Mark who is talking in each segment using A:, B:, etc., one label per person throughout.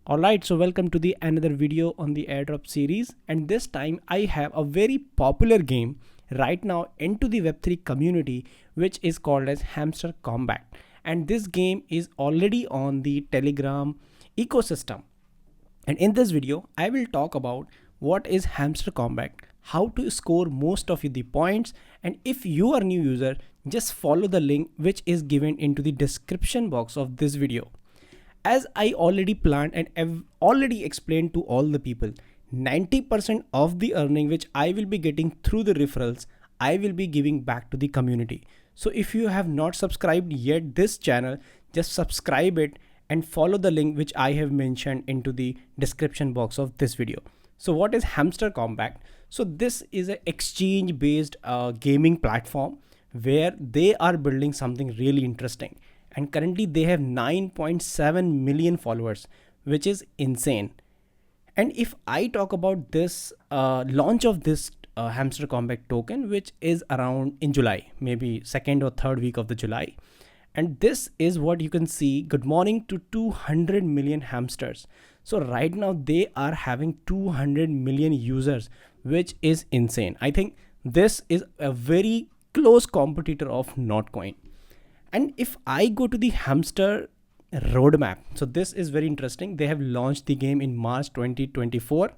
A: Alright, so welcome to the another video on the airdrop series, and this time I have a very popular game right now into the Web3 community, which is called as Hamster Kombat. And this game is already on the Telegram ecosystem. And in this video, I will talk about what is Hamster Kombat, how to score most of the points, and if you are new user, just follow the link which is given into the description box of this video. As I already planned and have already explained to all the people, 90% of the earning which I will be getting through the referrals, I will be giving back to the community. So if you have not subscribed yet this channel, just subscribe it and follow the link which I have mentioned into the description box of this video. So what is Hamster Kombat? So this is an exchange based gaming platform where they are building something really interesting, and currently they have 9.7 million followers, which is insane. And if I talk about this launch of this Hamster Kombat token, which is around in July, maybe second or third week of the July, and this is what you can see. Good morning to 200 million hamsters. So right now they are having 200 million users, which is insane. I think this is a very close competitor of Notcoin. And if I go to the Hamster roadmap, so this is very interesting. They have launched the game in March 2024,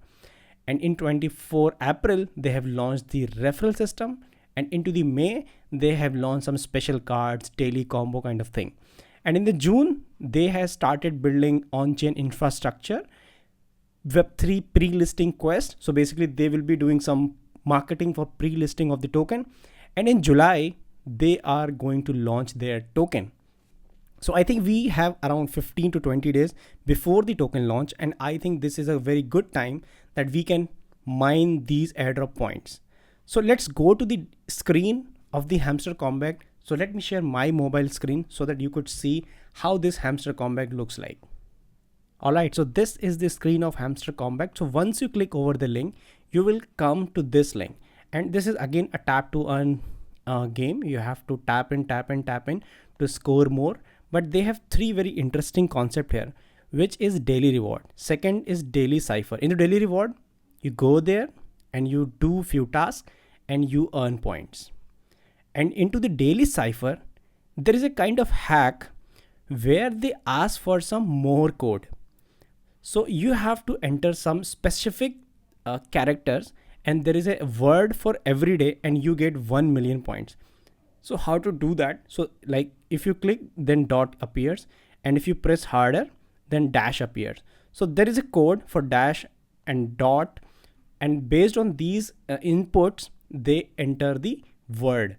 A: and in 24 April they have launched the referral system, and into the May they have launched some special cards, daily combo kind of thing. And in the June they have started building on-chain infrastructure, Web3 pre-listing quest. So basically they will be doing some marketing for pre-listing of the token, and in July they are going to launch their token. So I think we have around 15 to 20 days before the token launch, and I think this is a very good time that we can mine these airdrop points. So let's go to the screen of the Hamster Kombat. So let me share my mobile screen so that you could see how this Hamster Kombat looks like. Alright, so this is the screen of Hamster Kombat. So once you click over the link, you will come to this link, and this is again a tap to earn game. You have to tap in to score more. But they have three very interesting concept here, which is daily reward. Second is daily cipher. In the daily reward, you go there and you do few tasks and you earn points. And into the daily cipher, there is a kind of hack where they ask for some more code. So you have to enter some specific characters, and there is a word for every day, and you get 1 million points. So how to do that? So like if you click, then dot appears, and if you press harder, then dash appears. So there is a code for dash and dot, and based on these inputs, they enter the word.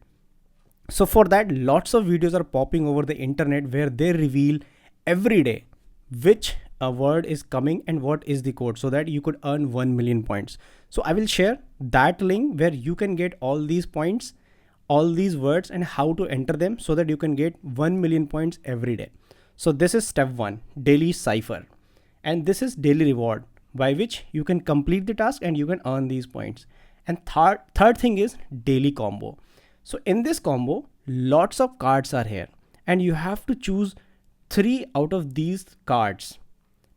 A: So for that, lots of videos are popping over the internet where they reveal every day which a word is coming and what is the code, so that you could earn 1 million points. So I will share that link where you can get all these points, all these words, and how to enter them so that you can get 1 million points every day. So this is step 1, daily cipher, and this is daily reward, by which you can complete the task and you can earn these points. And third thing is daily combo. So in this combo, lots of cards are here, and you have to choose 3 out of these cards.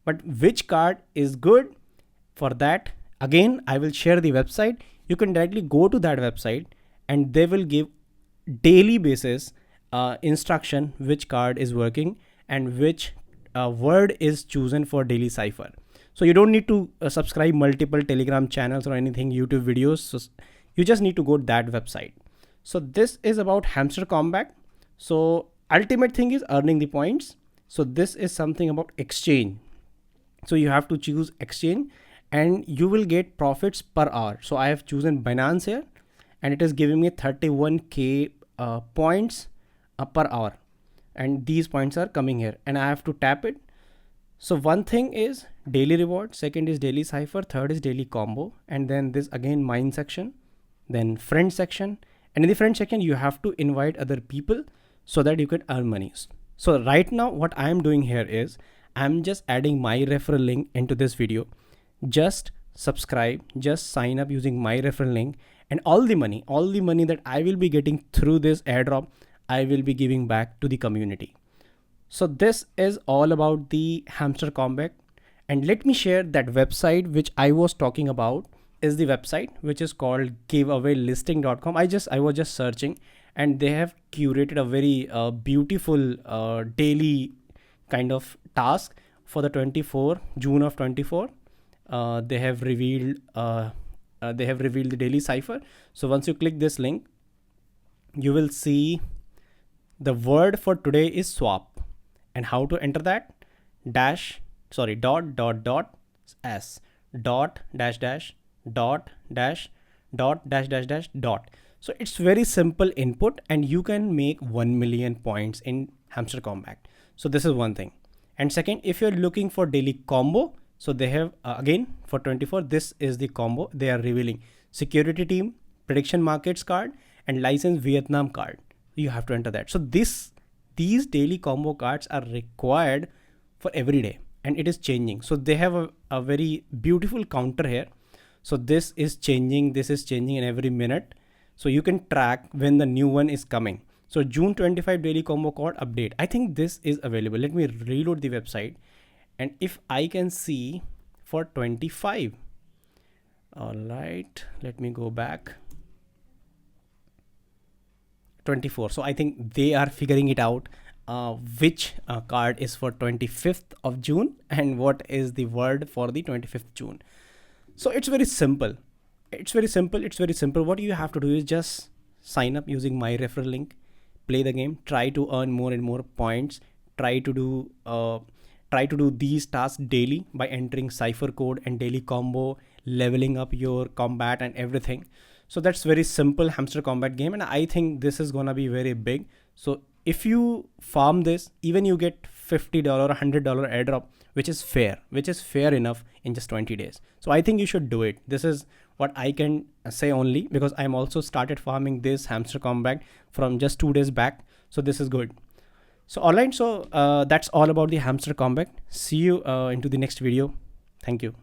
A: But which card is good? For that, again, I will share the website. You can directly go to that website, and they will give daily basis instruction which card is working and which word is chosen for daily cipher. So you don't need to subscribe multiple Telegram channels or anything, YouTube videos. So you just need to go to that website. So this is about Hamster Kombat. So ultimate thing is earning the points. So this is something about exchange. So you have to choose exchange, and you will get profits per hour. So I have chosen Binance here, and it is giving me 31k points per hour, and these points are coming here, and I have to tap it. So one thing is daily reward, second is daily cipher, third is daily combo, and then this again mine section, then friend section, and in the friend section you have to invite other people so that you can earn money. So right now what I am doing here is I'm just adding my referral link into this video. Just subscribe, just sign up using my referral link, and all the money that I will be getting through this airdrop, I will be giving back to the community. So this is all about the Hamster Kombat. And let me share that website which I was talking about is the website which is called giveawaylisting.com. I was just searching, and they have curated a very beautiful daily kind of task for the 24 June of 24. They have revealed the daily cipher. So once you click this link, you will see the word for today is swap, and how to enter that: dot dash dash dot dot. So it's very simple input, and you can make 1 million points in Hamster Kombat. So this is one thing. And second, if you're looking for daily combo, so they have again for 24, this is the combo they are revealing: security team, prediction markets card, and license Vietnam card. You have to enter that. So these daily combo cards are required for every day, and it is changing. So they have a very beautiful counter here. So this is changing in every minute. So you can track when the new one is coming. So June 25 daily combo card update. I think this is available. Let me reload the website. And if I can see for 25, all right, let me go back. 24. So I think they are figuring it out, which card is for 25th of June and what is the word for the 25th June. So it's very simple. It's very simple. What you have to do is just sign up using my referral link, play the game, try to earn more and more points, try to do these tasks daily by entering cipher code and daily combo, leveling up your combat and everything. So that's very simple Hamster Kombat game, and I think this is gonna be very big. So if you farm this, even you get $50 or $100 airdrop, which is fair enough in just 20 days. So I think you should do it. This is what I can say only, because I'm also started farming this Hamster Kombat from just 2 days back. So this is good. So alright, so that's all about the Hamster Kombat. See you into the next video. Thank you.